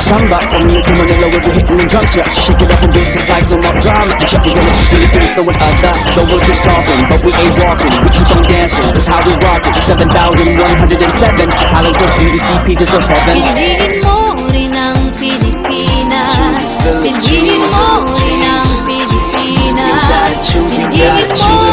samba. Coming into Manila, we'll be hitting the drums, yeah. Shake it up and dance it like no more drama. And check it, we're just Philippines, throwing other. The world keeps talking, but we ain't walking. We keep on dancing, that's how we rock it. 7,107 islands of beauty, sea pieces of heaven. Piliin mo rin ang Pilipinas. Piliin mo rin ang Pilipinas. Piliin mo